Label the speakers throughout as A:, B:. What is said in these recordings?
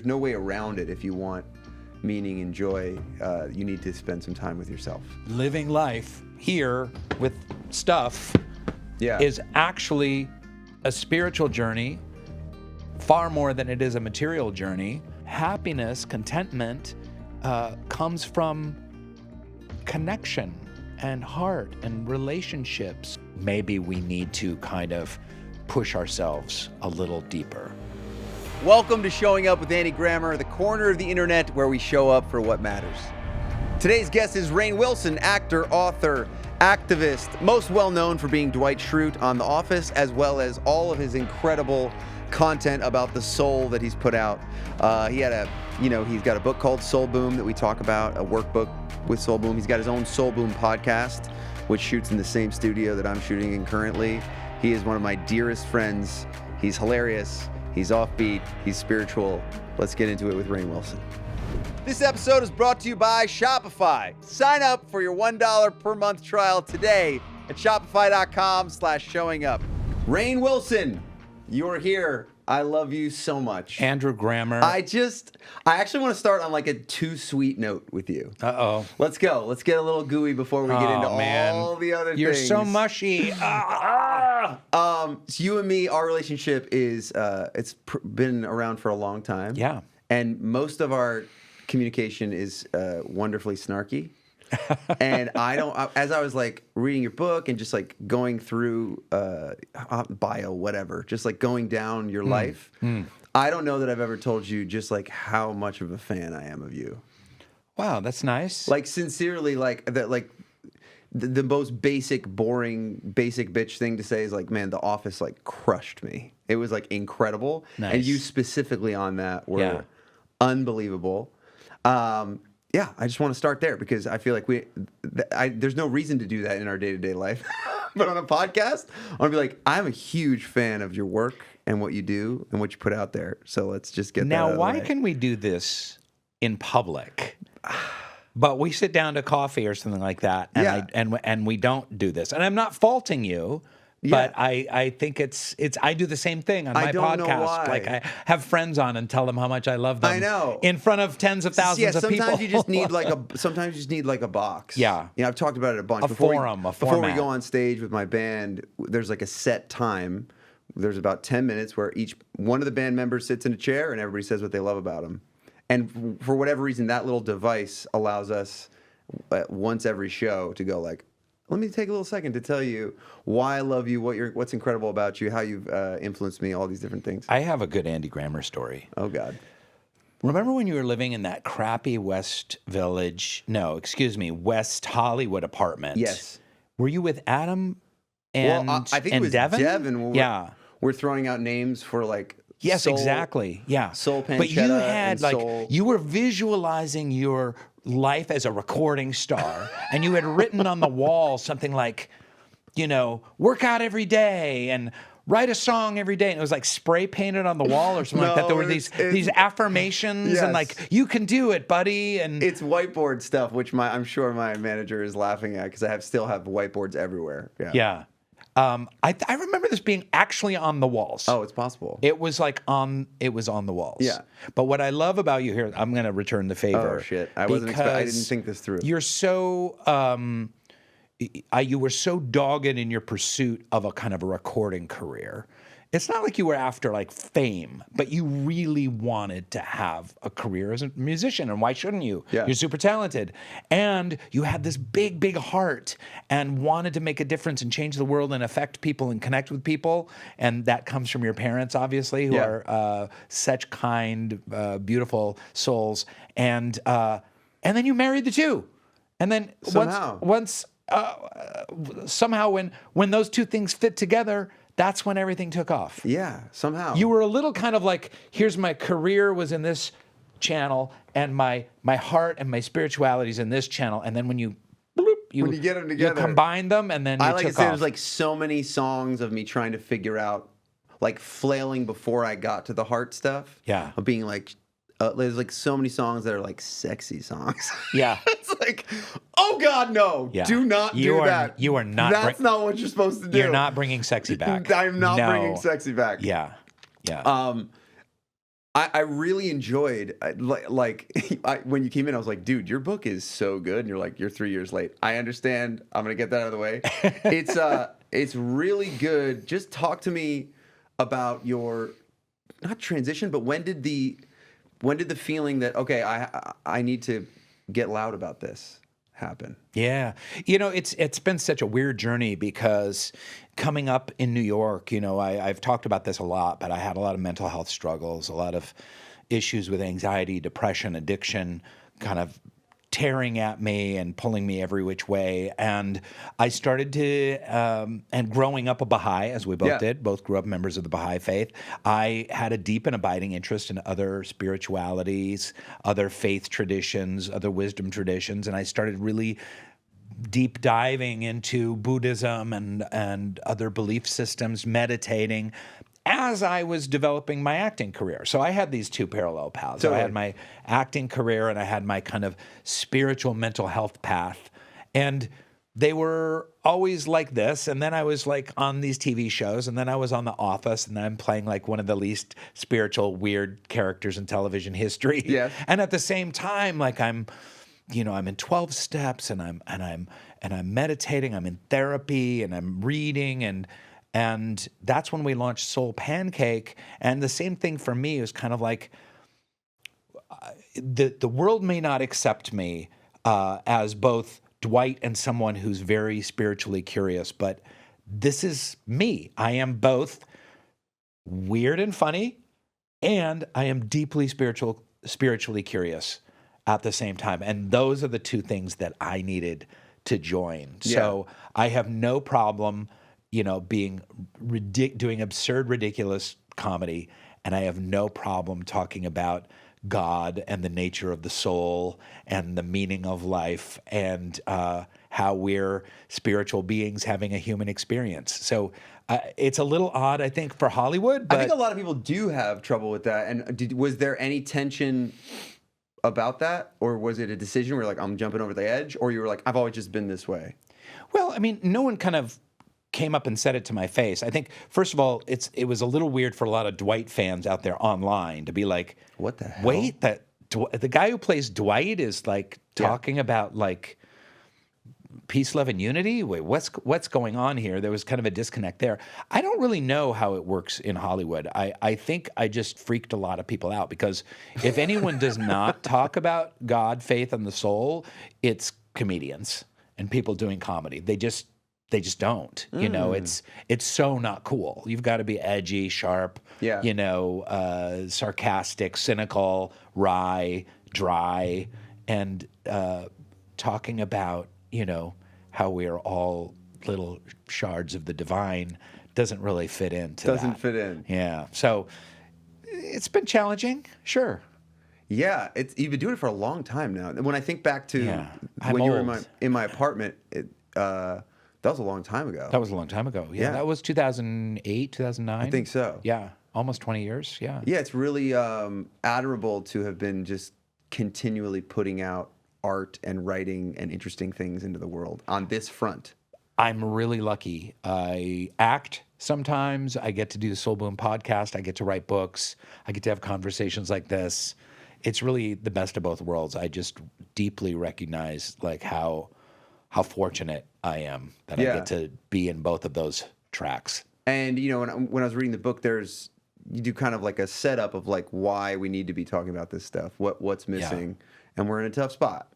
A: there's no way around it. If you want meaning and joy, you need to spend some time with yourself.
B: Living life here with stuff
A: Yeah.
B: is actually a spiritual journey far more than it is a material journey. Happiness, contentment comes from connection and heart and relationships. Maybe we need to kind of push ourselves a little deeper.
A: Welcome to Showing Up with Andy Grammer, the corner of the internet where we show up for what matters. Today's guest is Rainn Wilson, actor, author, activist, most well known for being Dwight Schrute on The Office, as well as all of his incredible content about the soul that he's put out. He's got a book called Soul Boom that we talk about, a workbook with Soul Boom. He's got his own Soul Boom podcast, which shoots in the same studio that I'm shooting in currently. He is one of my dearest friends. He's hilarious. He's offbeat. He's spiritual. Let's get into it with Rainn Wilson. This episode is brought to you by Shopify. Sign up for your $1 per month trial today at shopify.com/showingup. Rainn Wilson, you're here. I love you so much.
B: Andrew Grammer.
A: I actually want to start on like a too sweet note with you.
B: Uh-oh.
A: Let's go. Let's get a little gooey before we get into all the other
B: You're
A: things.
B: so mushy.
A: So you and me, our relationship is, been around for a long time.
B: Yeah.
A: And most of our communication is wonderfully snarky. And as I was like reading your book and just like going through bio, whatever, just like going down your life, I don't know that I've ever told you just like how much of a fan I am of you.
B: Wow, that's nice.
A: Like sincerely, like that, like the most basic, boring, basic bitch thing to say is like, man, The Office like crushed me. It was like incredible.
B: Nice.
A: And you specifically on that were unbelievable. Yeah, I just want to start there because I feel like there's no reason to do that in our day-to-day life. But on a podcast, I want to be like, I'm a huge fan of your work and what you do and what you put out there. So let's just get that out of the
B: Now, why
A: way.
B: can we do this in public? But we sit down to coffee or something like that, and we don't do this. And I'm not faulting you. But I think it's I do the same thing on my podcast.
A: Know why.
B: Like I have friends on and tell them how much I love them.
A: I know.
B: In front of tens of thousands of people.
A: Sometimes you just need like a box.
B: Yeah.
A: I've talked about it a bunch.
B: A forum.
A: Before we go on stage with my band, there's like a set time. There's about 10 minutes where each one of the band members sits in a chair and everybody says what they love about them. And for whatever reason, that little device allows us once every show to go like, let me take a little second to tell you why I love you, what's incredible about you, how you've influenced me, all these different things.
B: I have a good Andy Grammer story.
A: Oh, God.
B: Remember when you were living in that crappy West Hollywood apartment?
A: Yes.
B: Were you with Adam and
A: I think it was Devin. We're throwing out names for like
B: Yes,
A: Soul,
B: exactly. Yeah.
A: Soul Pancetta.
B: But you had like
A: Soul.
B: you were visualizing your life as a recording star, and you had written on the wall something like, work out every day and write a song every day, and it was like spray painted on the wall or something like that. There were these affirmations and like, you can do it, buddy. And
A: it's whiteboard stuff, which I'm sure my manager is laughing at because I still have whiteboards everywhere.
B: Yeah. I remember this being actually on the walls.
A: Oh, it's possible.
B: It was on the walls.
A: Yeah.
B: But what I love about you here, I'm going to return the favor.
A: Oh shit! I didn't think this through.
B: You're so you were so dogged in your pursuit of a kind of a recording career. It's not like you were after like fame, but you really wanted to have a career as a musician, and why shouldn't you?
A: Yeah.
B: You're super talented, and you had this big, big heart and wanted to make a difference and change the world and affect people and connect with people, and that comes from your parents, obviously, who are such kind, beautiful souls, and then you married the two, and then somehow when those two things fit together, that's when everything took off.
A: Yeah, somehow.
B: You were a little kind of like, here's my career was in this channel, and my heart and my spirituality is in this channel, and then when you
A: get them together,
B: you combine them, and then
A: I
B: you
A: like
B: took
A: to say
B: off.
A: there's like so many songs of me trying to figure out, like flailing before I got to the heart stuff.
B: Yeah.
A: Of being like, there's like so many songs that are like sexy songs.
B: Yeah.
A: It's like, oh God, no.
B: Yeah.
A: Do not do that.
B: You are not.
A: That's not what you're supposed to do.
B: You're not bringing sexy back.
A: I'm not bringing sexy back.
B: Yeah. Yeah.
A: I really enjoyed when you came in. I was like, dude, your book is so good, and you're like, you're 3 years late. I understand. I'm gonna get that out of the way. It's really good. Just talk to me about your not transition, but when did the feeling that okay, I need to get loud about this happen?
B: Yeah. It's been such a weird journey because coming up in New York, I've talked about this a lot, but I had a lot of mental health struggles, a lot of issues with anxiety, depression, addiction, kind of tearing at me and pulling me every which way. And I started to, and growing up a Baha'i, as we both did, both grew up members of the Baha'i faith, I had a deep and abiding interest in other spiritualities, other faith traditions, other wisdom traditions. And I started really deep diving into Buddhism and other belief systems, meditating, as I was developing my acting career. So I had these two parallel paths.
A: Totally.
B: I had my acting career and I had my kind of spiritual mental health path. And they were always like this. And then I was like on these TV shows, and then I was on The Office, and then I'm playing like one of the least spiritual, weird characters in television history.
A: Yes.
B: And at the same time, like I'm in 12 steps and I'm meditating, I'm in therapy and I'm reading, and that's when we launched Soul Pancake. And the same thing for me is kind of like the world may not accept me as both Dwight and someone who's very spiritually curious, but this is me. I am both weird and funny, and I am deeply spiritually curious at the same time. And those are the two things that I needed to join.
A: Yeah.
B: So I have no problem being doing absurd, ridiculous comedy, and I have no problem talking about God and the nature of the soul and the meaning of life and how we're spiritual beings having a human experience. So it's a little odd, I think, for Hollywood. But
A: I think a lot of people do have trouble with that. And was there any tension about that, or was it a decision where you're like, I'm jumping over the edge, or you were like, I've always just been this way?
B: Well, I mean, no one kind of came up and said it to my face. I think, first of all, it was a little weird for a lot of Dwight fans out there online to be like,
A: what the hell?
B: Wait, the guy who plays Dwight is like talking about like peace, love, and unity? Wait, what's going on here? There was kind of a disconnect there. I don't really know how it works in Hollywood. I think I just freaked a lot of people out, because if anyone does not talk about God, faith, and the soul, it's comedians and people doing comedy. They just don't. It's so not cool. You've got to be edgy, sharp, sarcastic, cynical, wry, dry, and talking about, how we are all little shards of the divine doesn't really fit into
A: Doesn't fit in.
B: Yeah. So it's been challenging, sure.
A: Yeah, you've been doing it for a long time now. When I think back to when you were in my apartment, that was a long time ago.
B: That was a long time ago. Yeah. That was 2008, 2009.
A: I think so.
B: Yeah. Almost 20 years. Yeah.
A: Yeah, it's really admirable to have been just continually putting out art and writing and interesting things into the world on this front.
B: I'm really lucky. I act sometimes. I get to do the Soul Boom podcast. I get to write books. I get to have conversations like this. It's really the best of both worlds. I just deeply recognize like how fortunate I am that I get to be in both of those tracks.
A: And when I was reading the book, you do kind of like a setup of like why we need to be talking about this stuff, what's missing, and we're in a tough spot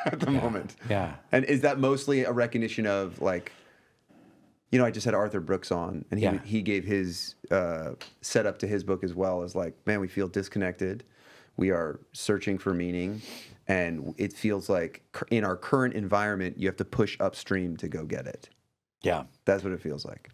A: at the moment.
B: Yeah.
A: And is that mostly a recognition of like, I just had Arthur Brooks on, and he gave his setup to his book as well, as like, man, we feel disconnected. We are searching for meaning, and it feels like in our current environment, you have to push upstream to go get it.
B: Yeah.
A: That's what it feels like.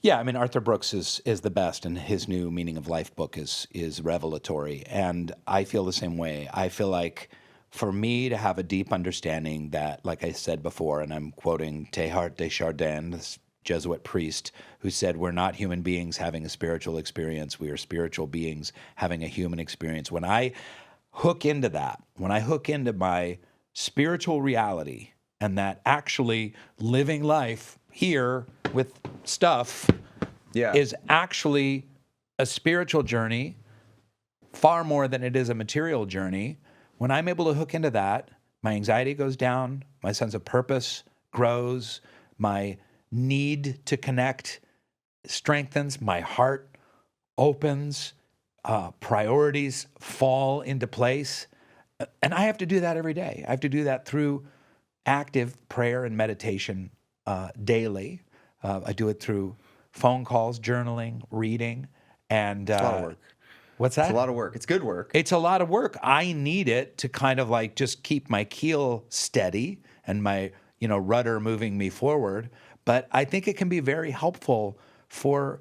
B: Yeah, I mean, Arthur Brooks is the best, and his new Meaning of Life book is revelatory, and I feel the same way. I feel like for me to have a deep understanding that, like I said before, and I'm quoting Teilhard de Chardin, this Jesuit priest, who said, we're not human beings having a spiritual experience, we are spiritual beings having a human experience. When I hook into that, when I hook into my spiritual reality, and that actually living life here with stuff is actually a spiritual journey, far more than it is a material journey. When I'm able to hook into that, my anxiety goes down, my sense of purpose grows, my need to connect strengthens, my heart opens, priorities fall into place. And I have to do that every day. I have to do that through active prayer and meditation daily. I do it through phone calls, journaling, reading, and
A: It's a lot of work.
B: What's that?
A: It's a lot of work. It's good work.
B: It's a lot of work. I need it to kind of like just keep my keel steady and my, rudder moving me forward. But I think it can be very helpful for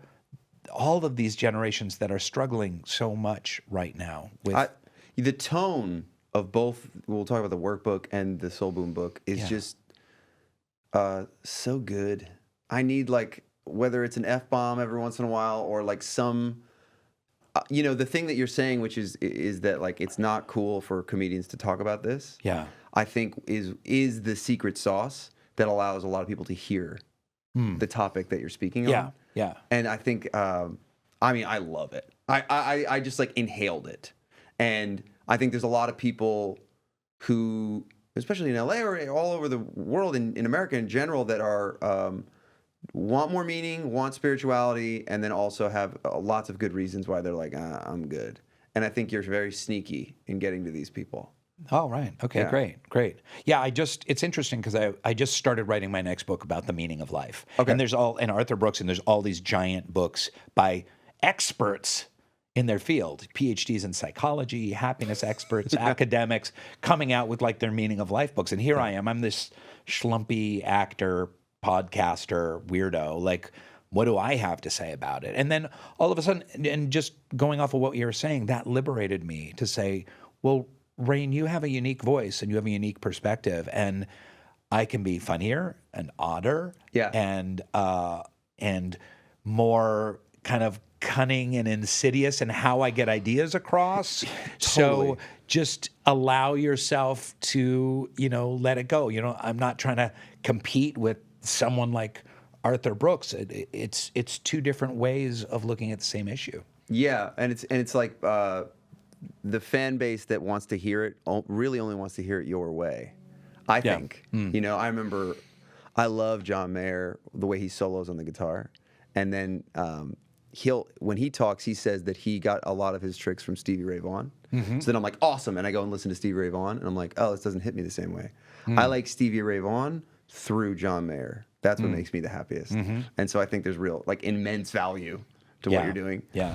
B: all of these generations that are struggling so much right now with
A: the tone of both. We'll talk about the workbook and the Soul Boom book is just so good. I need, like, whether it's an F-bomb every once in a while or like some, the thing that you're saying, which is that, like, it's not cool for comedians to talk about this.
B: Yeah.
A: I think is the secret sauce that allows a lot of people to hear the topic that you're speaking on.
B: Yeah.
A: And I think, I love it. I just, like, inhaled it. And I think there's a lot of people who, especially in LA or all over the world, in America in general, that are want more meaning, want spirituality, and then also have lots of good reasons why they're like, I'm good. And I think you're very sneaky in getting to these people.
B: Oh, right. Okay,
A: Yeah.
B: great. Yeah, it's interesting because I just started writing my next book about the meaning of life.
A: Okay.
B: And and Arthur Brooks, and there's all these giant books by experts in their field, PhDs in psychology, happiness experts, academics, coming out with, like, their meaning of life books. And here I am. I'm this schlumpy actor, podcaster, weirdo. Like, what do I have to say about it? And then all of a sudden, and just going off of what you were saying, that liberated me to say, well, Rainn, you have a unique voice and you have a unique perspective, and I can be funnier and odder, and more kind of cunning and insidious in how I get ideas across.
A: Totally.
B: So just allow yourself to, let it go. I'm not trying to compete with someone like Arthur Brooks. It's two different ways of looking at the same issue.
A: Yeah, and it's like the fan base that wants to hear it really only wants to hear it your way. I think. I remember I love John Mayer, the way he solos on the guitar, and then when he talks, he says that he got a lot of his tricks from Stevie Ray Vaughan. So then I'm like, awesome, and I go and listen to Stevie Ray Vaughan, and I'm like, oh, this doesn't hit me the same way. I like Stevie Ray Vaughan through John Mayer. That's what makes me the happiest. And so I think there's real, like, immense value to what you're doing.
B: Yeah.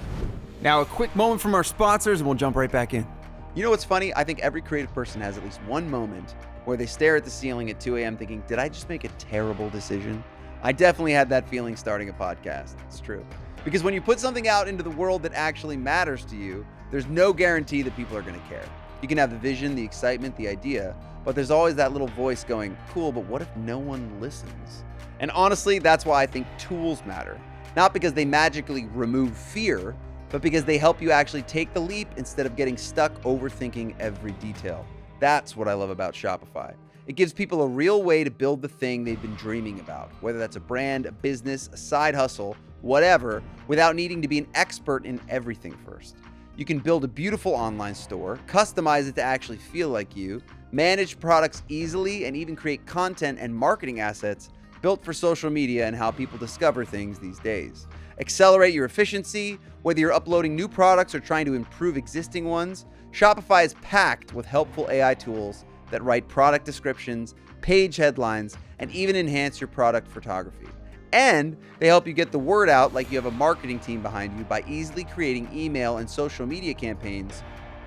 A: Now, a quick moment from our sponsors, and we'll jump right back in. You know what's funny? I think every creative person has at least one moment where they stare at the ceiling at 2 a.m. thinking, did I just make a terrible decision? I definitely had that feeling starting a podcast. It's true. Because when you put something out into the world that actually matters to you, there's no guarantee that people are going to care. You can have the vision, the excitement, the idea, but there's always that little voice going, cool, but what if no one listens? And honestly, that's why I think tools matter. Not because they magically remove fear, but because they help you actually take the leap instead of getting stuck overthinking every detail. That's what I love about Shopify. It gives people a real way to build the thing they've been dreaming about, whether that's a brand, a business, a side hustle, whatever, without needing to be an expert in everything first. You can build a beautiful online store, customize it to actually feel like you, manage products easily, and even create content and marketing assets built for social media and how people discover things these days. Accelerate your efficiency, whether you're uploading new products or trying to improve existing ones. Shopify is packed with helpful AI tools that write product descriptions, page headlines, and even enhance your product photography. And they help you get the word out like you have a marketing team behind you by easily creating email and social media campaigns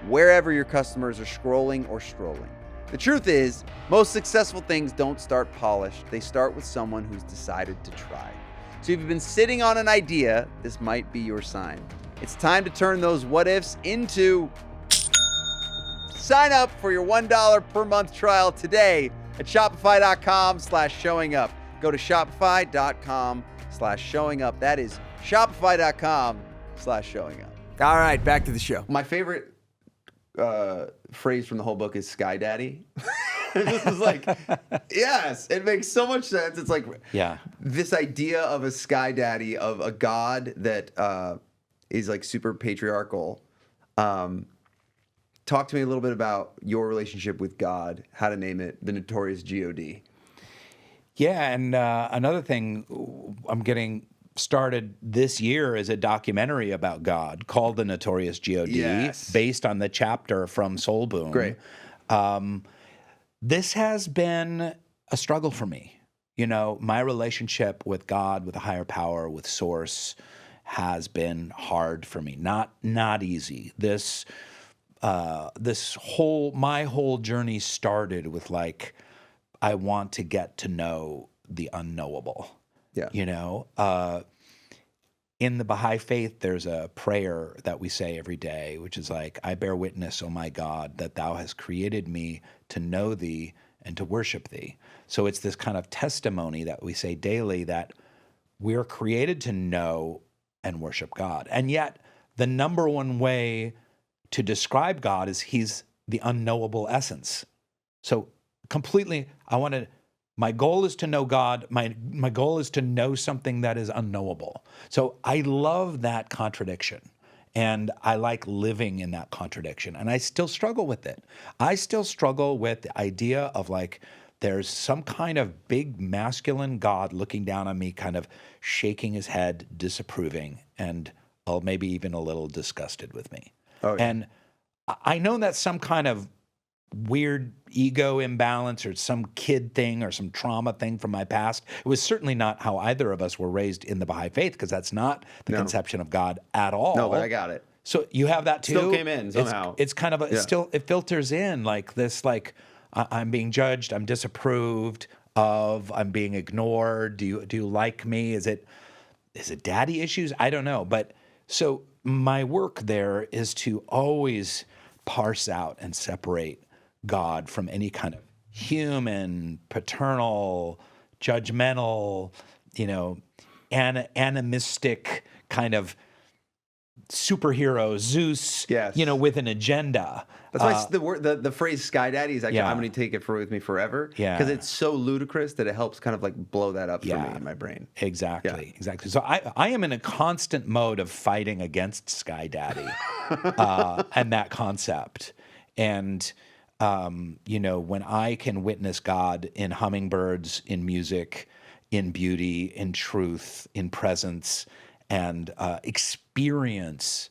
A: wherever your customers are scrolling or strolling. The truth is, most successful things don't start polished. They start with someone who's decided to try. So if you've been sitting on an idea, this might be your sign. It's time to turn those what ifs into... Sign up for your $1 per month trial today at shopify.com/showingup. Go to shopify.com/showingup. That is shopify.com/showingup. All right, back to the show. My favorite phrase from the whole book is Sky Daddy. This is like, yes, it makes so much sense. It's like this idea of a Sky Daddy, of a God that is like super patriarchal, Talk to me a little bit about your relationship with God, how to name it, the notorious God.
B: Yeah, and another thing I'm getting started this year is a documentary about God called The Notorious God,
A: Yes.
B: based on the chapter from Soul Boom.
A: Great.
B: This has been a struggle for me. You know, my relationship with God, with a higher power, with Source, has been hard for me. Not easy. My whole journey started with like, I want to get to know the unknowable.
A: Yeah.
B: You know, in the Baha'i faith, there's a prayer that we say every day, which is like, I bear witness, O my God, that thou hast created me to know thee and to worship thee. So it's this kind of testimony that we say daily that we're created to know and worship God. And yet the number one way to describe God is he's the unknowable essence. So completely, my goal is to know God. My goal is to know something that is unknowable. So I love that contradiction. And I like living in that contradiction. And I still struggle with it. I still struggle with the idea of like, there's some kind of big masculine God looking down on me, kind of shaking his head, disapproving, and maybe even a little disgusted with me.
A: Oh, yeah.
B: And I know that's some kind of weird ego imbalance or some kid thing or some trauma thing from my past. It was certainly not how either of us were raised in the Baha'i faith, because that's not the conception of God at all.
A: No, but I got it.
B: So you have that too?
A: Still came in somehow.
B: It's kind of it filters in like this, like I'm being judged, I'm disapproved of, I'm being ignored. Do you like me? Is it daddy issues? I don't know. But so my work there is to always parse out and separate God from any kind of human, paternal, judgmental, animistic kind of superhero Zeus,
A: Yes.
B: With an agenda.
A: That's why the phrase "Sky Daddy" is actually I'm going to take it with me forever.
B: Yeah.
A: Because it's so ludicrous that it helps kind of like blow that up for me in my brain.
B: Exactly. So I am in a constant mode of fighting against Sky Daddy and that concept. And when I can witness God in hummingbirds, in music, in beauty, in truth, in presence, and experience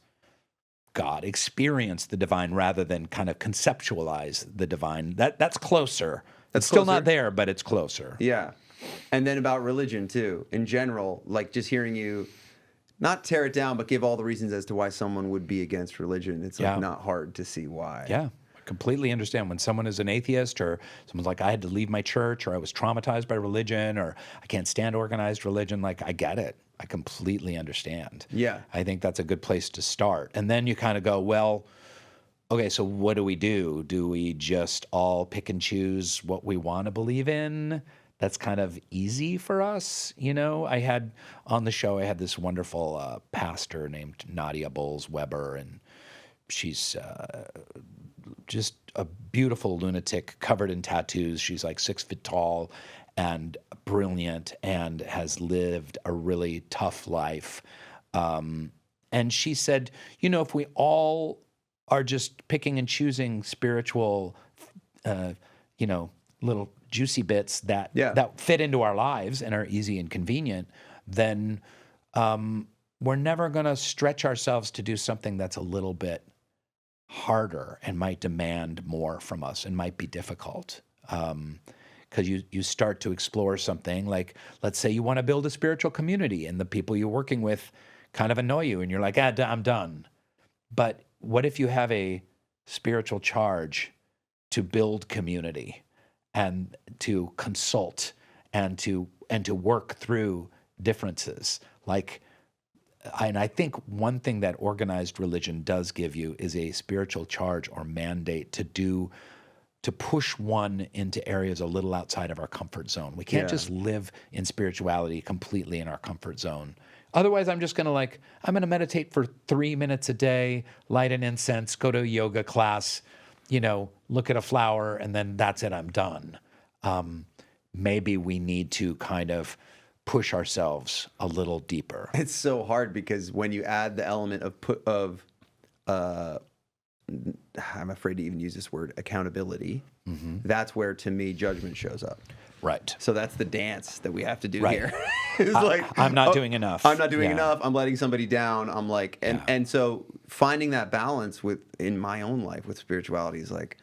B: God, experience the divine rather than kind of conceptualize the divine. That's closer. It's still not there, but it's closer.
A: Yeah. And then about religion too, in general, like just hearing you not tear it down, but give all the reasons as to why someone would be against religion. It's like not hard to see why.
B: Yeah. I completely understand when someone is an atheist or someone's like, I had to leave my church or I was traumatized by religion or I can't stand organized religion. Like, I get it. I completely understand.
A: Yeah.
B: I think that's a good place to start. And then you kind of go, well, okay, so what do we do? Do we just all pick and choose what we want to believe in? That's kind of easy for us. I had on the show, I had this wonderful pastor named Nadia Bowles-Weber, and she's just a beautiful lunatic covered in tattoos. She's like 6 feet tall and brilliant and has lived a really tough life. And she said, if we all are just picking and choosing spiritual, little juicy bits that fit into our lives and are easy and convenient, then we're never going to stretch ourselves to do something that's a little bit harder and might demand more from us and might be difficult. Because you start to explore something like, let's say you want to build a spiritual community and the people you're working with kind of annoy you and you're like, I'm done. But what if you have a spiritual charge to build community and to consult and to work through differences? And I think one thing that organized religion does give you is a spiritual charge or mandate to push one into areas a little outside of our comfort zone. We can't just live in spirituality completely in our comfort zone. Otherwise, I'm just going to I'm going to meditate for 3 minutes a day, light an incense, go to a yoga class, look at a flower, and then that's it, I'm done. Maybe we need to kind of push ourselves a little deeper.
A: It's so hard because when you add the element of I'm afraid to even use this word, accountability, that's where, to me, judgment shows up.
B: Right.
A: So that's the dance that we have to do
B: Right.
A: here. It's like,
B: I'm not doing enough.
A: I'm not doing
B: Yeah.
A: enough. I'm letting somebody down. I'm like, and so finding that balance in my own life with spirituality is like,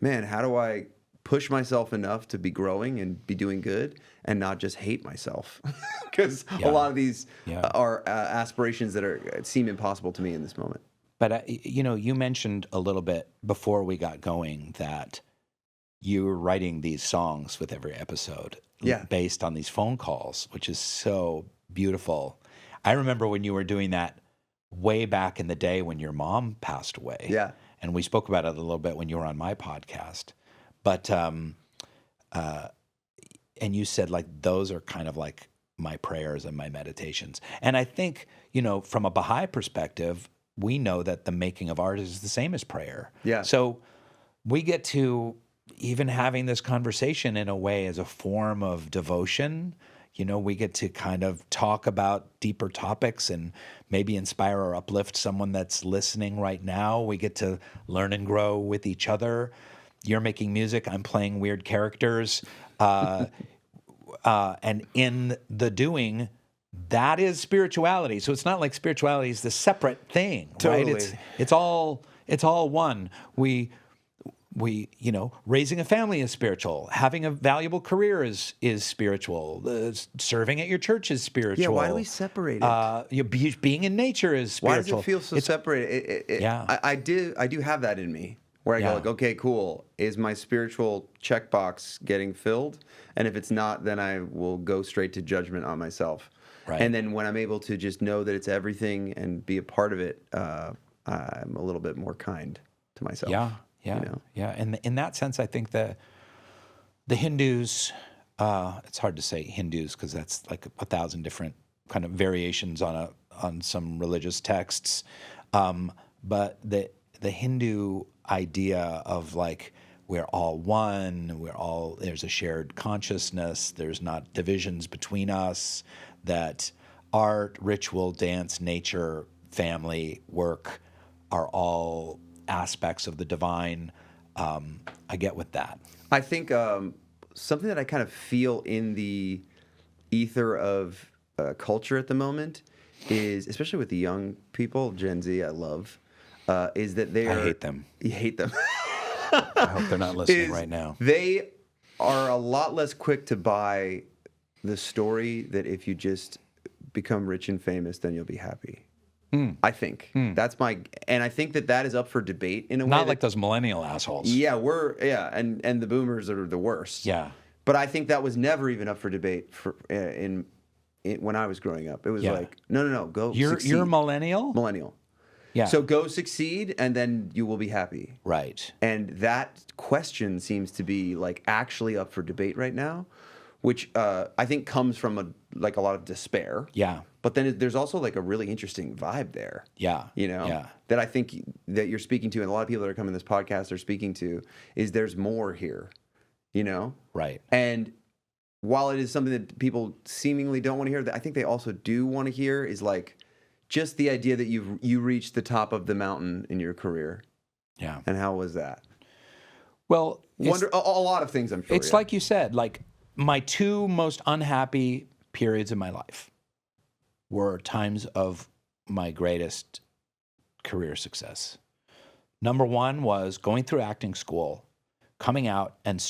A: man, how do I push myself enough to be growing and be doing good and not just hate myself? Because a lot of these are aspirations that seem impossible to me in this moment.
B: But, you mentioned a little bit before we got going that you were writing these songs with every episode based on these phone calls, which is so beautiful. I remember when you were doing that way back in the day when your mom passed away.
A: Yeah.
B: And we spoke about it a little bit when you were on my podcast. But, and you said, like, those are kind of like my prayers and my meditations. And I think, from a Baha'i perspective, we know that the making of art is the same as prayer.
A: Yeah.
B: So we get to even having this conversation in a way as a form of devotion. We get to kind of talk about deeper topics and maybe inspire or uplift someone that's listening right now. We get to learn and grow with each other. You're making music. I'm playing weird characters. And in the doing, that is spirituality. So it's not like spirituality is the separate thing,
A: Totally.
B: right? It's all one. We raising a family is spiritual. Having a valuable career is spiritual. Serving at your church is spiritual.
A: Yeah, why do we separate it?
B: Being in nature is spiritual.
A: Why does it feel so separated? I do have that in me where I go like, okay, cool. Is my spiritual checkbox getting filled? And if it's not, then I will go straight to judgment on myself.
B: Right.
A: And then when I'm able to just know that it's everything and be a part of it, I'm a little bit more kind to myself.
B: Yeah. And in that sense, I think the Hindus, it's hard to say Hindus because that's like 1,000 different kind of variations on some religious texts. But the Hindu idea of like, we're all one, there's a shared consciousness, there's not divisions between us, that art, ritual, dance, nature, family, work are all aspects of the divine. I get with that.
A: I think something that I kind of feel in the ether of culture at the moment is, especially with the young people, Gen Z, I love, is that I
B: hate them.
A: You hate them.
B: I hope they're not listening right now.
A: They are a lot less quick to buy the story that if you just become rich and famous, then you'll be happy. I think that's and I think that is up for debate in a way.
B: Not like those millennial assholes.
A: Yeah, and the boomers are the worst.
B: Yeah.
A: But I think that was never even up for debate when I was growing up. It was like, no, go succeed.
B: You're a millennial?
A: Millennial.
B: Yeah.
A: So go succeed, and then you will be happy.
B: Right.
A: And that question seems to be like actually up for debate right now, which I think comes from a lot of despair.
B: Yeah.
A: But then there's also like a really interesting vibe there.
B: Yeah.
A: That I think that you're speaking to, and a lot of people that are coming to this podcast are speaking to, is there's more here, Right. And while it is something that people seemingly don't want to hear, I think they also do want to hear is like just the idea that you reached the top of the mountain in your career.
B: Yeah.
A: And how was that?
B: Well,
A: a lot of things, I'm sure.
B: It's like you said, like my two most unhappy periods in my life were times of my greatest career success. Number one was going through acting school, coming out and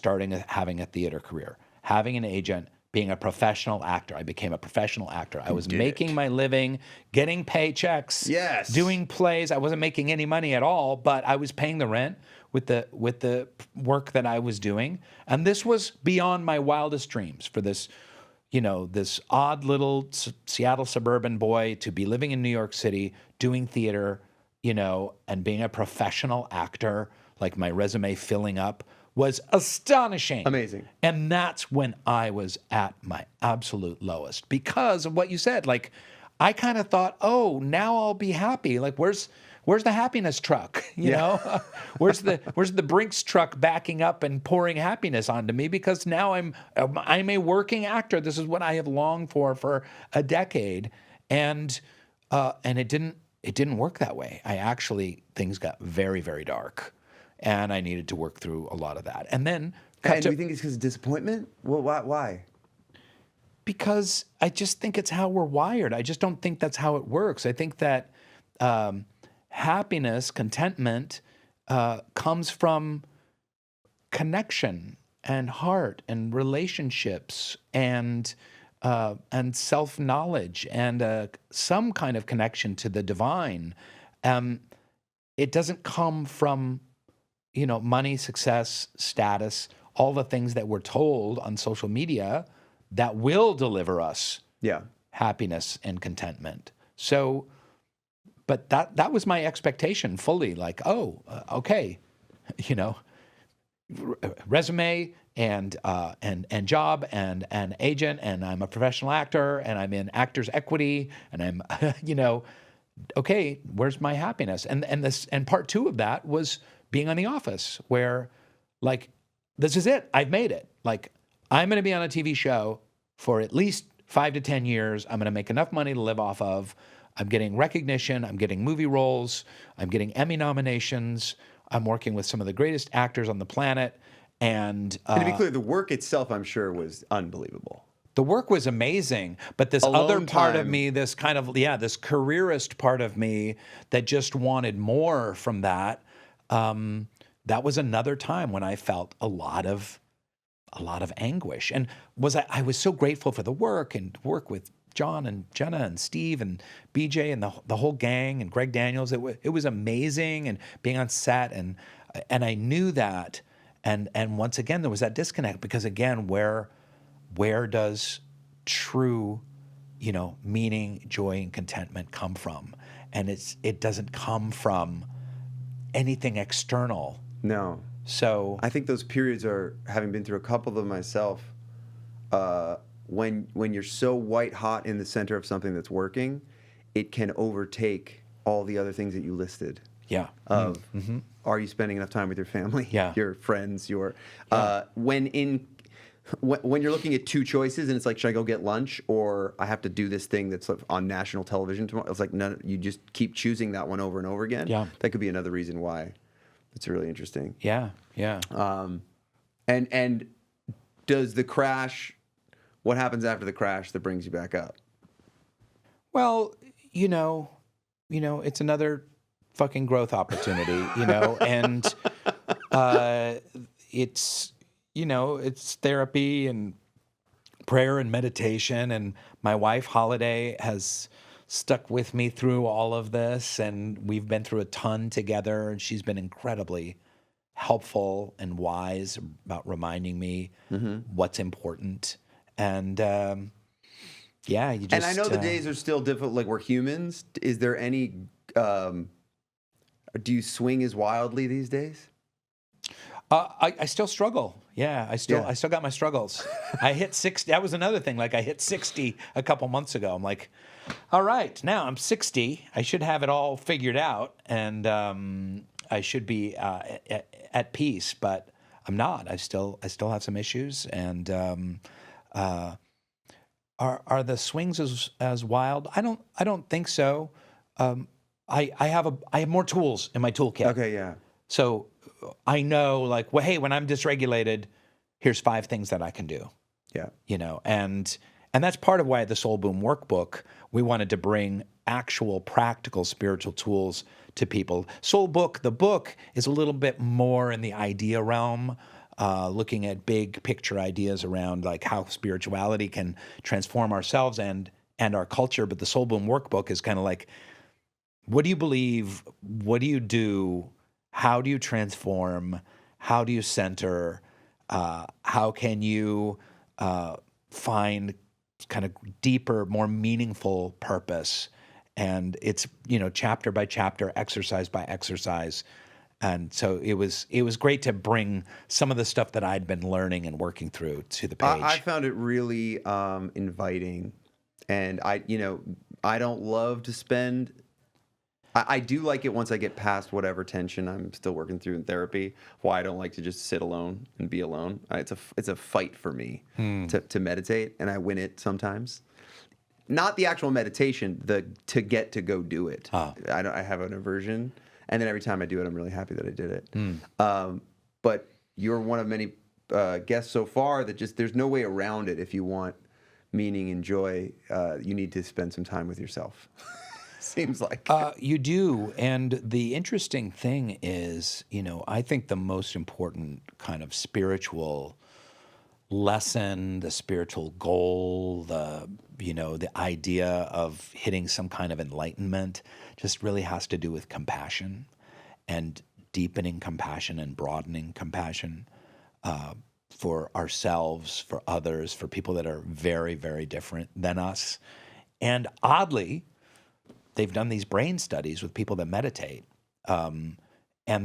B: having a theater career, having an agent, being a professional actor. I became a professional actor. I was making my living, getting paychecks, doing plays. I wasn't making any money at all, but I was paying the rent with the work that I was doing. And this was beyond my wildest dreams for this, this odd little Seattle suburban boy to be living in New York City, doing theater, and being a professional actor, like my resume filling up, was astonishing.
A: Amazing.
B: And that's when I was at my absolute lowest because of what you said. Like, I kind of thought, oh, now I'll be happy. Like, where's the happiness truck? You know, where's the Brinks truck backing up and pouring happiness onto me? Because now I'm a working actor. This is what I have longed for a decade, and it didn't it didn't work that way. Things got very, very dark, and I needed to work through a lot of that. And then,
A: do you think it's because of disappointment? Well, why?
B: Because I just think it's how we're wired. I just don't think that's how it works. I think that happiness, contentment, comes from connection and heart and relationships and self-knowledge and some kind of connection to the divine. It doesn't come from, money, success, status, all the things that we're told on social media that will deliver us happiness and contentment. So, but that was my expectation fully, like, okay, resume and job and an agent, and I'm a professional actor, and I'm in Actors Equity, and I'm okay, where's my happiness? And part two of that was being on The Office, where like, this is it, I've made it. Like, I'm going to be on a TV show for at least 5 to 10 years. I'm going to make enough money to live off of. I'm getting recognition. I'm getting movie roles. I'm getting Emmy nominations. I'm working with some of the greatest actors on the planet. And
A: to be clear, the work itself, I'm sure, was unbelievable.
B: The work was amazing, but this other part of me, this kind of, this careerist part of me that just wanted more from that, that was another time when I felt a lot of anguish. And I was so grateful for the work and work with John and Jenna and Steve and BJ and the whole gang and Greg Daniels. It was amazing, and being on set, and I knew that. And once again, there was that disconnect, because again, where does true, meaning, joy, and contentment come from? And it doesn't come from anything external.
A: No.
B: So
A: I think those periods are, having been through a couple of them myself, when you're so white hot in the center of something that's working, it can overtake all the other things that you listed.
B: Yeah.
A: Are you spending enough time with your family?
B: Yeah.
A: Your friends? When you're looking at two choices and it's like, should I go get lunch, or I have to do this thing that's on national television tomorrow? It's like, no, you just keep choosing that one over and over again.
B: Yeah.
A: That could be another reason why. It's really interesting.
B: Yeah. Yeah.
A: And does the crash, what happens after the crash that brings you back up?
B: Well, it's another fucking growth opportunity, and it's therapy and prayer and meditation. And my wife, Holiday, has stuck with me through all of this, and we've been through a ton together, and she's been incredibly helpful and wise about reminding me what's important. And you just...
A: And I know the days are still difficult, like, we're humans. Is there any... do you swing as wildly these days?
B: I still struggle. Yeah, I still got my struggles. I hit 60. That was another thing. Like, I hit 60 a couple months ago. I'm like, all right, now I'm 60. I should have it all figured out, and I should be at peace. But I'm not. I still have some issues. And are the swings as wild? I don't think so. I have more tools in my toolkit.
A: Okay, yeah.
B: So I know, like, well, hey, when I'm dysregulated, here's 5 things that I can do.
A: Yeah.
B: And that's part of why the Soul Boom workbook, we wanted to bring actual practical spiritual tools to people. Soul Book, the book, is a little bit more in the idea realm, looking at big picture ideas around like how spirituality can transform ourselves and our culture. But the Soul Boom workbook is kind of like, what do you believe? What do you do? How do you transform? How do you center? How can you find kind of deeper, more meaningful purpose? And it's, chapter by chapter, exercise by exercise. And so it was great to bring some of the stuff that I'd been learning and working through to the page.
A: I found it really inviting. And I don't love to spend... I do like it once I get past whatever tension I'm still working through in therapy. Why I don't like to just sit alone and be alone. It's a fight for me to meditate, and I win it sometimes. not the actual meditation, to get to go do it. I have an aversion, and then every time I do it, I'm really happy that I did it. But you're one of many guests so far that just there's no way around it. If you want meaning and joy, you need to spend some time with yourself. Seems like
B: you do. And the interesting thing is, I think the most important kind of spiritual lesson, the spiritual goal, the idea of hitting some kind of enlightenment just really has to do with compassion and deepening compassion and broadening compassion for ourselves, for others, for people that are very, very different than us. And oddly, they've done these brain studies with people that meditate, and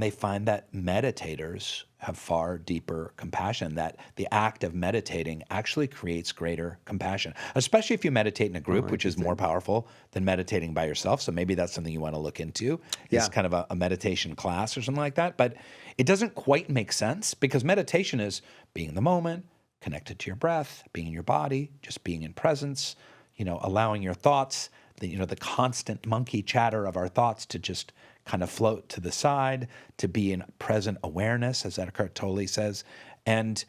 B: they find that meditators have far deeper compassion, that the act of meditating actually creates greater compassion, especially if you meditate in a group, which is more powerful than meditating by yourself. So maybe that's something you want to look into. It's kind of a meditation class or something like that. But it doesn't quite make sense, because meditation is being in the moment, connected to your breath, being in your body, just being in presence, allowing your thoughts, the constant monkey chatter of our thoughts to just kind of float to the side, to be in present awareness, as Eckhart Tolle says. And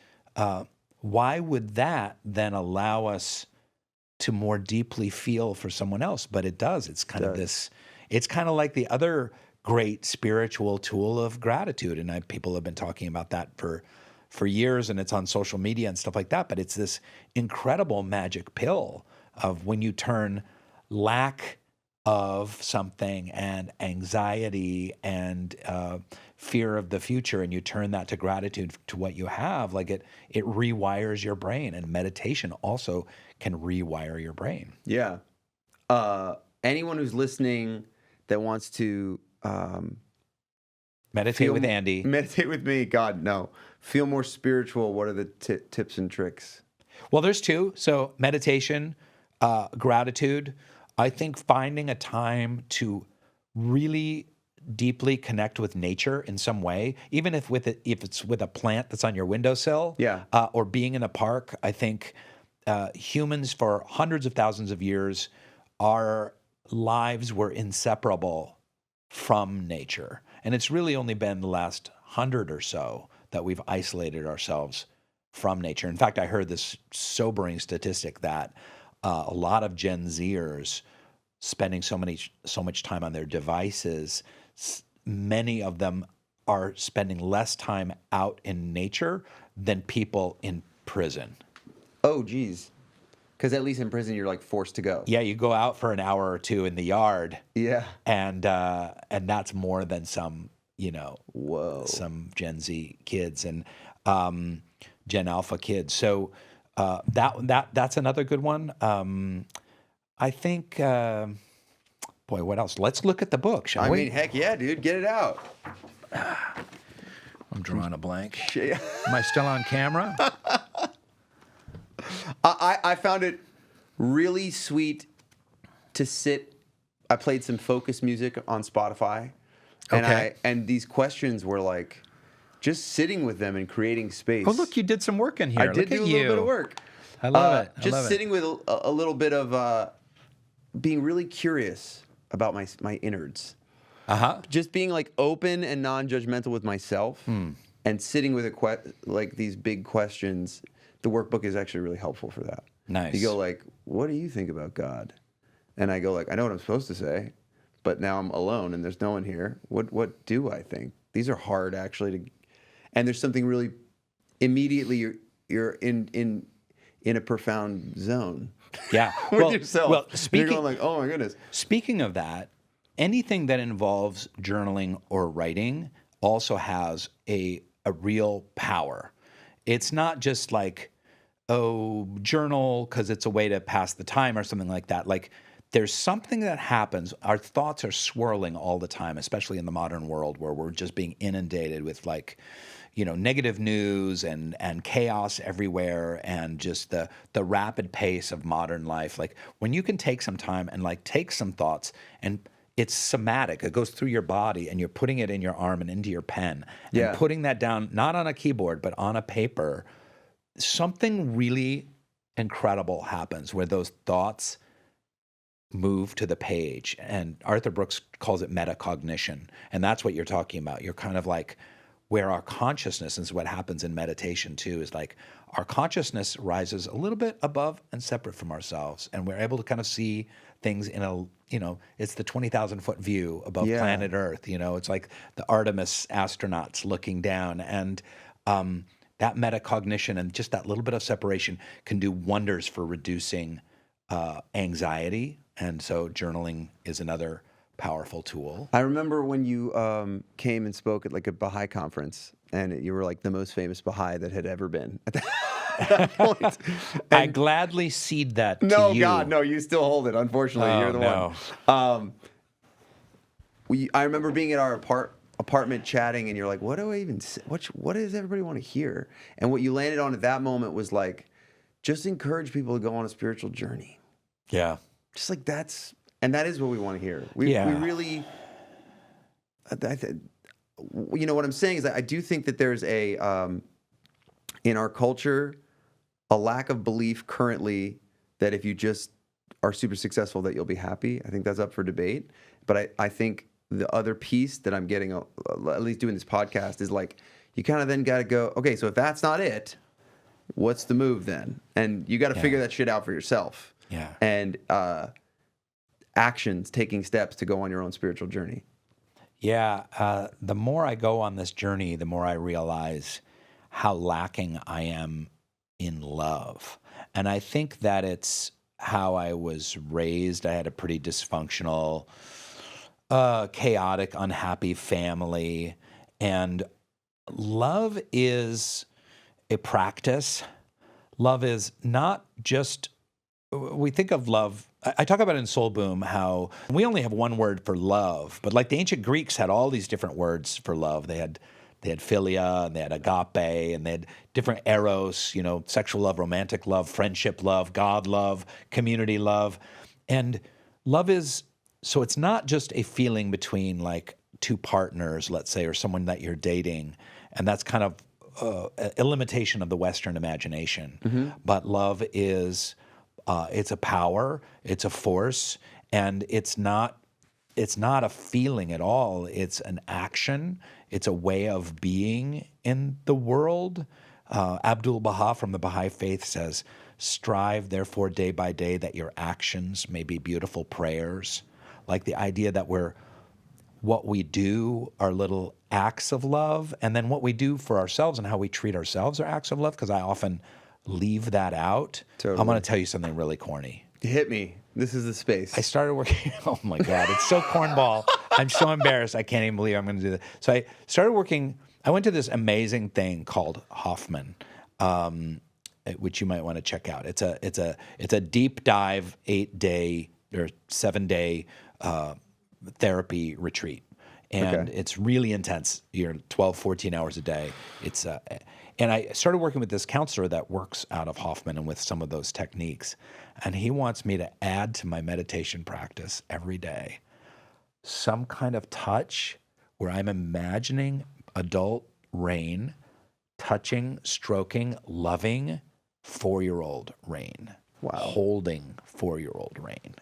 B: why would that then allow us to more deeply feel for someone else? But it does. It's kind of this, it's kind of like the other great spiritual tool of gratitude. And people have been talking about that for years, and it's on social media and stuff like that. But it's this incredible magic pill of when you turn lack of something and anxiety and fear of the future, and you turn that to gratitude to what you have, like it rewires your brain. And meditation also can rewire your brain.
A: Yeah. Anyone who's listening that wants to
B: meditate with Andy,
A: meditate with me, God, no, feel more spiritual, what are the tips and tricks?
B: Well, there's two. So meditation, gratitude. I think finding a time to really deeply connect with nature in some way, even if it's with a plant that's on your windowsill, or being in a park. I think humans for hundreds of thousands of years, our lives were inseparable from nature. And it's really only been the last 100 or so that we've isolated ourselves from nature. In fact, I heard this sobering statistic that a lot of Gen Zers spending so much time on their devices, many of them are spending less time out in nature than people in prison.
A: Oh, geez. Because at least in prison, you're like forced to go.
B: Yeah, you go out for an hour or two in the yard.
A: Yeah.
B: And that's more than some, some Gen Z kids and Gen Alpha kids. So that's another good one. I think, boy, what else? Let's look at the book, shall we?
A: I mean, heck yeah, dude. Get it out.
B: I'm drawing a blank. Am I still on camera?
A: I found it really sweet to sit. I played some focus music on Spotify. And these questions were like just sitting with them and creating space.
B: Oh, look, you did some work in here.
A: I did do a little bit of work.
B: I love it.
A: Just sitting with a little bit of being really curious about my innards. Just being like open and non-judgmental with myself, and sitting with like these big questions. The workbook is actually really helpful for that.
B: Nice.
A: You go like, what do you think about God? And I go like, I know what I'm supposed to say, but now I'm alone and there's no one here. What do I think? These are hard actually and there's something really immediately you're in a profound zone.
B: Yeah.
A: with yourself.
B: Well,
A: you're going like, oh my goodness.
B: Speaking of that, anything that involves journaling or writing also has a real power. It's not just like, journal because it's a way to pass the time or something like that. Like there's something that happens. Our thoughts are swirling all the time, especially in the modern world where we're just being inundated with like, negative news and chaos everywhere and just the rapid pace of modern life. Like when you can take some time and like take some thoughts and it's somatic. It goes through your body and you're putting it in your arm and into your pen and putting that down, not on a keyboard, but on a paper. Something really incredible happens where those thoughts move to the page. And Arthur Brooks calls it metacognition. And that's what you're talking about. You're kind of like where our consciousness, and is what happens in meditation too, is like our consciousness rises a little bit above and separate from ourselves. And we're able to kind of see things in a, it's the 20,000 foot view above planet Earth. It's like the Artemis astronauts looking down. And that metacognition and just that little bit of separation can do wonders for reducing anxiety. And so journaling is another powerful tool.
A: I remember when you came and spoke at like a Baha'i conference, and you were like the most famous Baha'i that had ever been at that point.
B: I gladly cede that to you.
A: No, God, no, you still hold it. Unfortunately, you're the one. I remember being at our apartment chatting, and you're like, what do I even say? What does everybody want to hear? And what you landed on at that moment was like, just encourage people to go on a spiritual journey.
B: Yeah.
A: Just like that is what we want to hear. We really, what I'm saying is that I do think that there's in our culture, a lack of belief currently that if you just are super successful that you'll be happy. I think that's up for debate. But I think the other piece that I'm getting, at least doing this podcast, is like, you kind of then got to go, okay, so if that's not it, what's the move then? And you got to figure that shit out for yourself.
B: Yeah.
A: And actions, taking steps to go on your own spiritual journey.
B: Yeah. The more I go on this journey, the more I realize how lacking I am in love. And I think that it's how I was raised. I had a pretty dysfunctional, chaotic, unhappy family. And love is a practice. Love is not just, we think of love, I talk about in Soul Boom how we only have one word for love, but like the ancient Greeks had all these different words for love. They had philia, and they had agape, and they had different eros, sexual love, romantic love, friendship love, God love, community love. And love is, so it's not just a feeling between like two partners, let's say, or someone that you're dating. And that's kind of a limitation of the Western imagination. Mm-hmm. But love is, it's a power, it's a force, and it's not a feeling at all. It's an action. It's a way of being in the world. Abdul Baha from the Baha'i Faith says, strive therefore day by day that your actions may be beautiful prayers. Like the idea that what we do are little acts of love, and then what we do for ourselves and how we treat ourselves are acts of love, because I often leave that out.
A: Totally.
B: I'm going to tell you something really corny.
A: Hit me. This is the space.
B: I started working, oh my God, it's so cornball. I'm so embarrassed. I can't even believe I'm going to do that. So I started working, I went to this amazing thing called Hoffman, which you might want to check out. It's a deep dive 8-day or 7-day therapy retreat. And it's really intense. You're 12, 14 hours a day. And I started working with this counselor that works out of Hoffman and with some of those techniques. And he wants me to add to my meditation practice every day some kind of touch where I'm imagining adult Rainn touching, stroking, loving 4-year-old Rainn.
A: Wow.
B: Holding 4-year-old Rainn.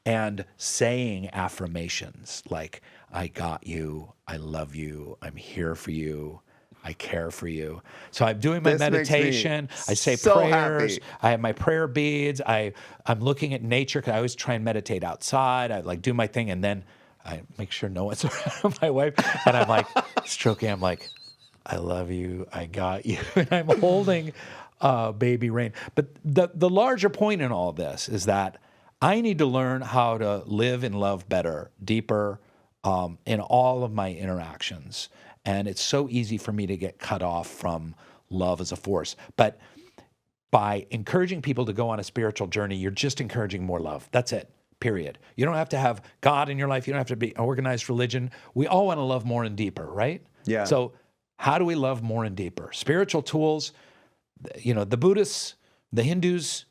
B: And saying affirmations like, I got you, I love you, I'm here for you, I care for you. So I'm doing my meditation. I say prayers.
A: Happy.
B: I have my prayer beads. I'm looking at nature, because I always try and meditate outside. I like do my thing, and then I make sure no one's around my wife. And I'm like stroking. I'm like, I love you. I got you. And I'm holding baby Rainn. But the larger point in all this is that I need to learn how to live and love better, deeper, in all of my interactions. And it's so easy for me to get cut off from love as a force. But by encouraging people to go on a spiritual journey, you're just encouraging more love. That's it, period. You don't have to have God in your life. You don't have to be an organized religion. We all want to love more and deeper, right?
A: Yeah.
B: So how do we love more and deeper? Spiritual tools, the Buddhists, the Hindus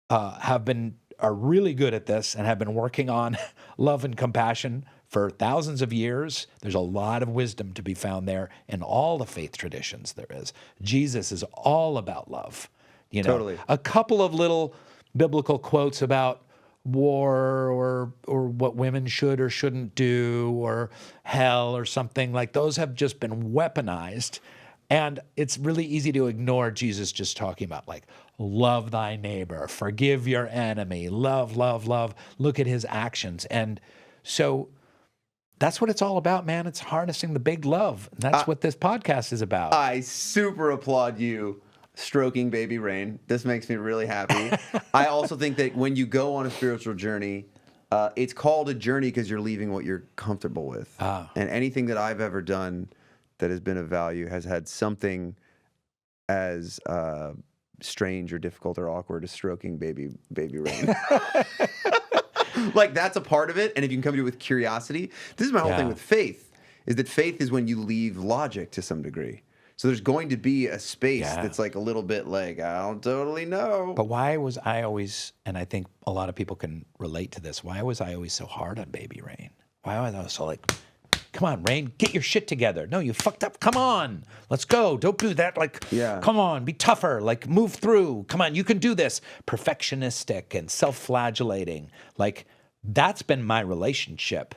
B: are really good at this and have been working on love and compassion for thousands of years. There's a lot of wisdom to be found there in all the faith traditions there is. Jesus is all about love.
A: Totally.
B: A couple of little biblical quotes about war or what women should or shouldn't do or hell or something, like those have just been weaponized. And it's really easy to ignore Jesus just talking about like, love thy neighbor, forgive your enemy, love, love, love. Look at his actions. And so that's what it's all about, man. It's harnessing the big love. And that's what this podcast is about.
A: I super applaud you stroking baby Rainn. This makes me really happy. I also think that when you go on a spiritual journey, it's called a journey because you're leaving what you're comfortable with. And anything that I've ever done that has been of value has had something as strange or difficult or awkward as stroking baby Rainn. Like, that's a part of it. And if you can come to it with curiosity, this is my whole thing with faith, is that faith is when you leave logic to some degree. So there's going to be a space that's like a little bit like, I don't totally know.
B: But why was I always, and I think a lot of people can relate to this, why was I always so hard on baby Rainn? Why was I so like, come on, Rainn, get your shit together. No, you fucked up. Come on, let's go. Don't do that. Like, come on, be tougher. Like, move through. Come on, you can do this. Perfectionistic and self-flagellating. Like, that's been my relationship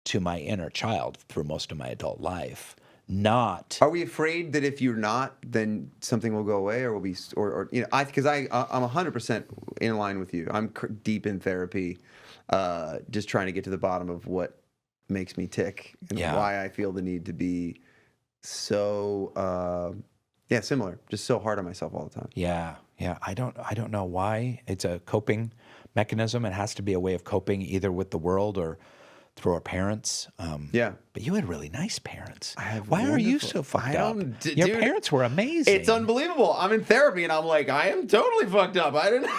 B: to my inner child through most of my adult life. Not.
A: Are we afraid that if you're not, then something will go away, or will be, or you know, because I'm 100% in line with you. I'm deep in therapy, just trying to get to the bottom of what makes me tick and why I feel the need to be so similar, just so hard on myself all the time.
B: Yeah. I don't know why. It's a coping mechanism. It has to be a way of coping either with the world or through our parents. But you had really nice parents. Why are you so fucked up? Your parents were amazing.
A: It's unbelievable. I'm in therapy and I'm like, I am totally fucked up. I didn't.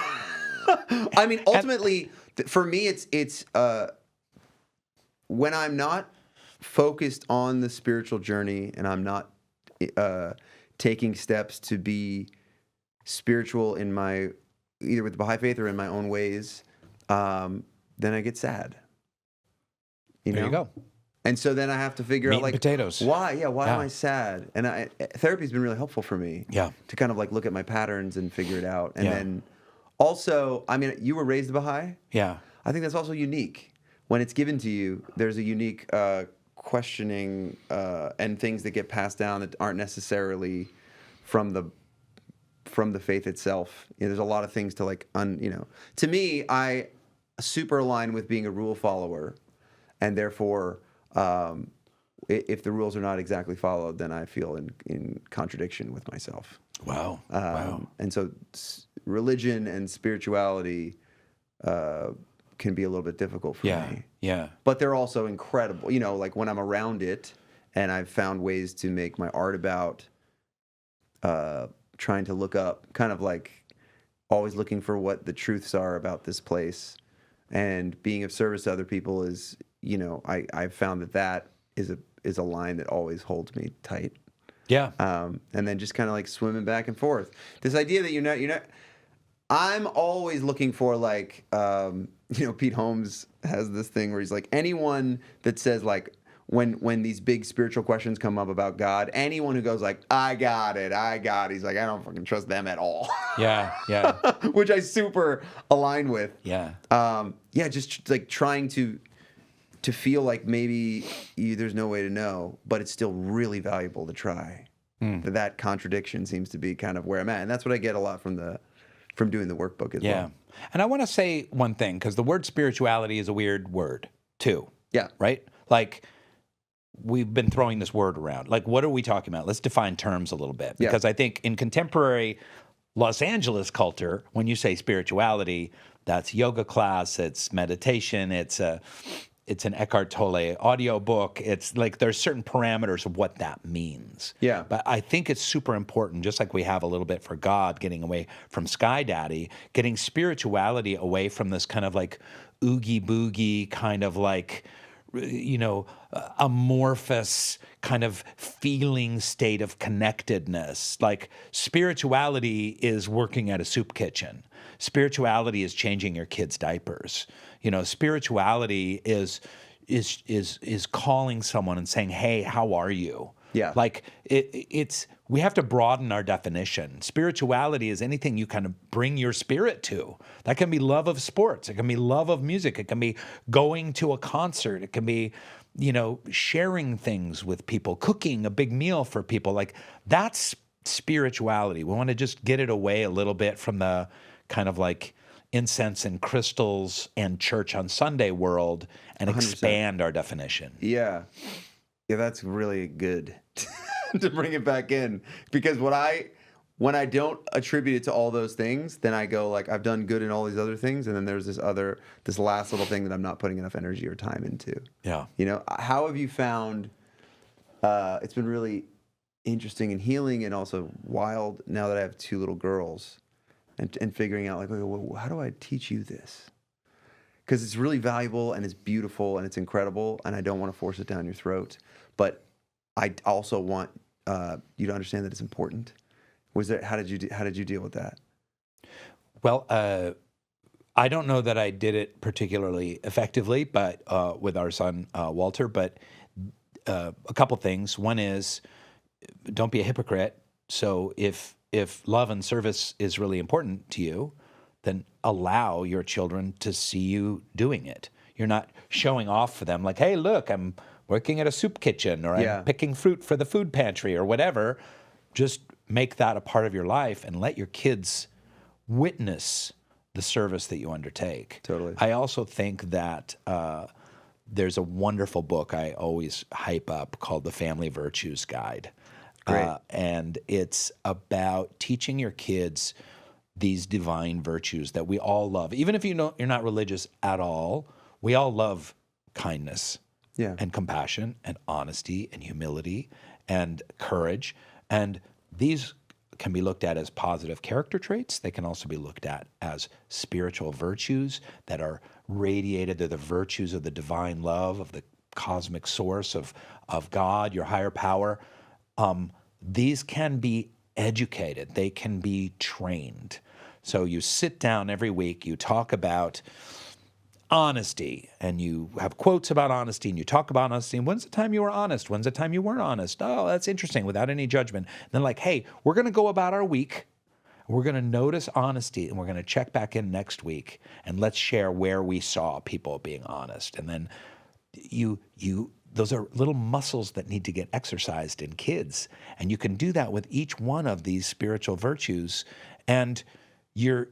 A: I mean, ultimately, for me, it's when I'm not focused on the spiritual journey and I'm not taking steps to be spiritual in my, either with the Baha'i faith or in my own ways, then I get sad. You know?
B: There you go.
A: And so then I have to figure out, like,
B: potatoes.
A: Why am I sad? And therapy's been really helpful for me. To kind of like look at my patterns and figure it out. And then also, I mean, you were raised Baha'i. I think that's also unique. When it's given to you, there's a unique questioning and things that get passed down that aren't necessarily from the faith itself. You know, there's a lot of things to like, to me, I super align with being a rule follower. And therefore, if the rules are not exactly followed, then I feel in contradiction with myself.
B: Wow.
A: And so religion and spirituality can be a little bit difficult for me. But they're also incredible. You know, like when I'm around it and I've found ways to make my art about trying to look up, kind of like always looking for what the truths are about this place, and being of service to other people is, you know, I've found that is a line that always holds me tight. And then just kind of like swimming back and forth. This idea that you're not. I'm always looking for, like, you know, Pete Holmes has this thing where he's like, anyone that says, like, when these big spiritual questions come up about God, anyone who goes like, I got it, he's like, I don't fucking trust them at all. Which I super align with. Just like trying to feel like maybe there's no way to know, but it's still really valuable to try. That contradiction seems to be kind of where I'm at. And that's what I get a lot from doing the workbook as well.
B: And I want to say one thing, because the word spirituality is a weird word too. Right? Like, we've been throwing this word around. Like, what are we talking about? Let's define terms a little bit. Because I think in contemporary Los Angeles culture, when you say spirituality, that's yoga class, it's meditation, it's an Eckhart Tolle audiobook. It's like there's certain parameters of what that means. But I think it's super important, just like we have a little bit for God, getting away from Sky Daddy, getting spirituality away from this kind of like oogie boogie kind of like, you know, amorphous kind of feeling state of connectedness. Like, spirituality is working at a soup kitchen. Spirituality is changing your kids' diapers. You know, spirituality is calling someone and saying, "Hey, how are you?" Like, it's we have to broaden our definition. Spirituality is anything you kind of bring your spirit to. That can be love of sports. It can be love of music. It can be going to a concert. It can be, sharing things with people, cooking a big meal for people. Like, that's spirituality. We want to just get it away a little bit from the kind of like incense and crystals and church on Sunday world and
A: 100%.
B: Expand our definition.
A: Yeah, that's really good to bring it back in, because when I don't attribute it to all those things, then I go like, I've done good in all these other things, and then there's this last little thing that I'm not putting enough energy or time into.
B: Yeah.
A: How have you found? It's been really interesting and healing, and also wild now that I have 2 little girls, and figuring out like, well, how do I teach you this? Because it's really valuable and it's beautiful and it's incredible, and I don't want to force it down your throat, but I also want you to understand that it's important. How did you deal with that?
B: Well, I don't know that I did it particularly effectively, but with our son Walter. But a couple things. One is, don't be a hypocrite. So if love and service is really important to you, then allow your children to see you doing it. You're not showing off for them like, hey, look, I'm working at a soup kitchen, or I'm picking fruit for the food pantry, or whatever. Just make that a part of your life and let your kids witness the service that you undertake.
A: Totally.
B: I also think that there's a wonderful book I always hype up called The Family Virtues Guide.
A: Great.
B: And it's about teaching your kids these divine virtues that we all love. Even if you're not religious at all, we all love kindness and compassion and honesty and humility and courage. And these can be looked at as positive character traits. They can also be looked at as spiritual virtues that are radiated. They're the virtues of the divine love, of the cosmic source, of God, your higher power. These can be educated. They can be trained. So you sit down every week, you talk about honesty, and you have quotes about honesty, and you talk about honesty. And when's the time you were honest? When's the time you weren't honest? Oh, that's interesting, without any judgment. And then like, hey, we're going to go about our week. We're going to notice honesty, and we're going to check back in next week, and let's share where we saw people being honest. And then those are little muscles that need to get exercised in kids. And you can do that with each one of these spiritual virtues, and you're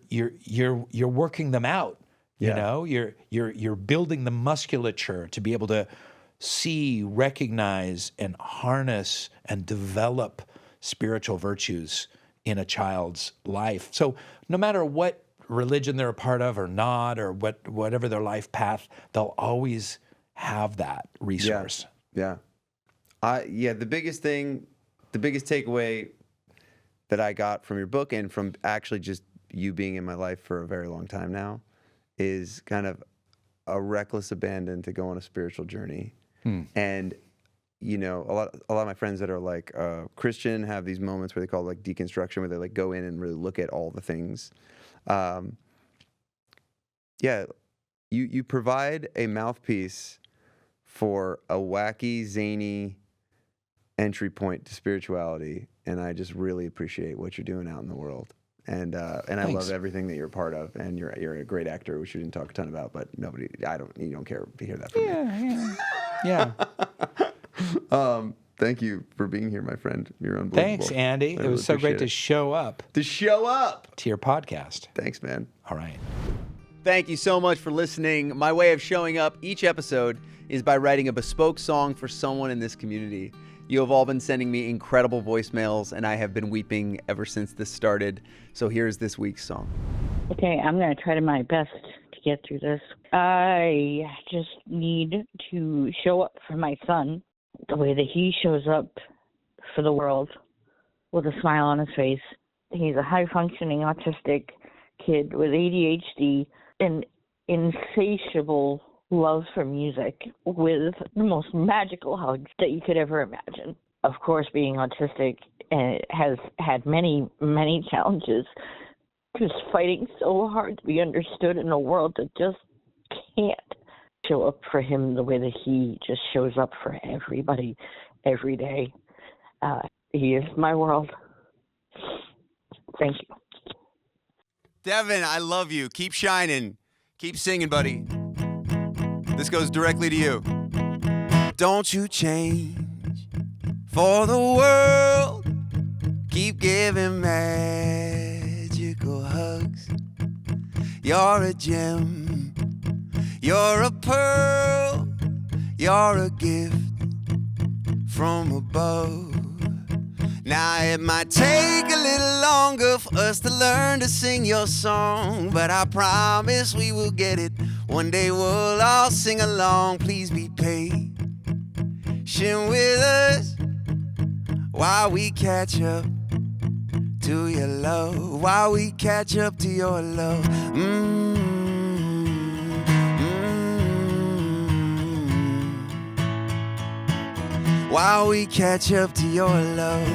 B: working them out. You know, you're building the musculature to be able to see, recognize, and harness and develop spiritual virtues in a child's life. So no matter what religion they're a part of or not, or whatever their life path, they'll always have that resource.
A: Yeah. The biggest takeaway that I got from your book, and from actually just you being in my life for a very long time now, is kind of a reckless abandon to go on a spiritual journey. And a lot of my friends that are like Christian have these moments where they call it like deconstruction, where they like go in and really look at all the things. You provide a mouthpiece for a wacky, zany entry point to spirituality, and I just really appreciate what you're doing out in the world. And I love everything that you're a part of, and you're a great actor, which we didn't talk a ton about, but you don't care to hear that from me.
B: Yeah.
A: Thank you for being here, my friend. You're unbelievable.
B: Thanks, Andy. It was so great to show up.
A: To your podcast.
B: Thanks, man. All right.
A: Thank you so much for listening. My way of showing up each episode is by writing a bespoke song for someone in this community. You have all been sending me incredible voicemails, and I have been weeping ever since this started. So here's this week's song.
C: Okay, I'm going to try my best to get through this. I just need to show up for my son the way that he shows up for the world, with a smile on his face. He's a high-functioning autistic kid with ADHD and insatiable love for music, with the most magical hugs that you could ever imagine. Of course, being autistic has had many, many challenges. Just fighting so hard to be understood in a world that just can't show up for him the way that he just shows up for everybody every day. He is my world. Thank you.
A: Devin, I love you. Keep shining. Keep singing, buddy. This goes directly to you. Don't you change for the world. Keep giving magical hugs. You're a gem. You're a pearl. You're a gift from above. Now it might take a little longer for us to learn to sing your song, but I promise we will get it. One day we'll all sing along. Please be patient with us while we catch up to your love, while we catch up to your love. While we catch up to your love.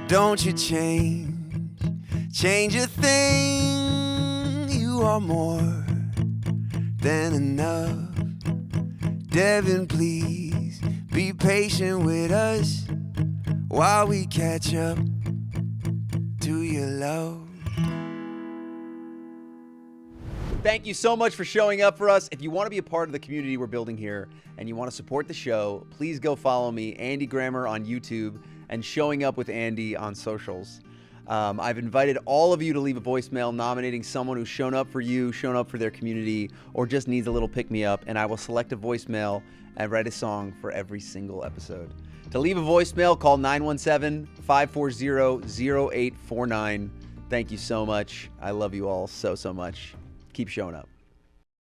A: Don't you change a thing. You are more than enough. Devin, please be patient with us while we catch up to your love. Thank you so much for showing up for us. If you want to be a part of the community we're building here and you want to support the show, please go follow me, Andy Grammer, on YouTube and Showing Up with Andy on socials. I've invited all of you to leave a voicemail nominating someone who's shown up for you, shown up for their community, or just needs a little pick-me-up, and I will select a voicemail and write a song for every single episode. To leave a voicemail, call 917-540-0849. Thank you so much. I love you all so much. Keep showing up.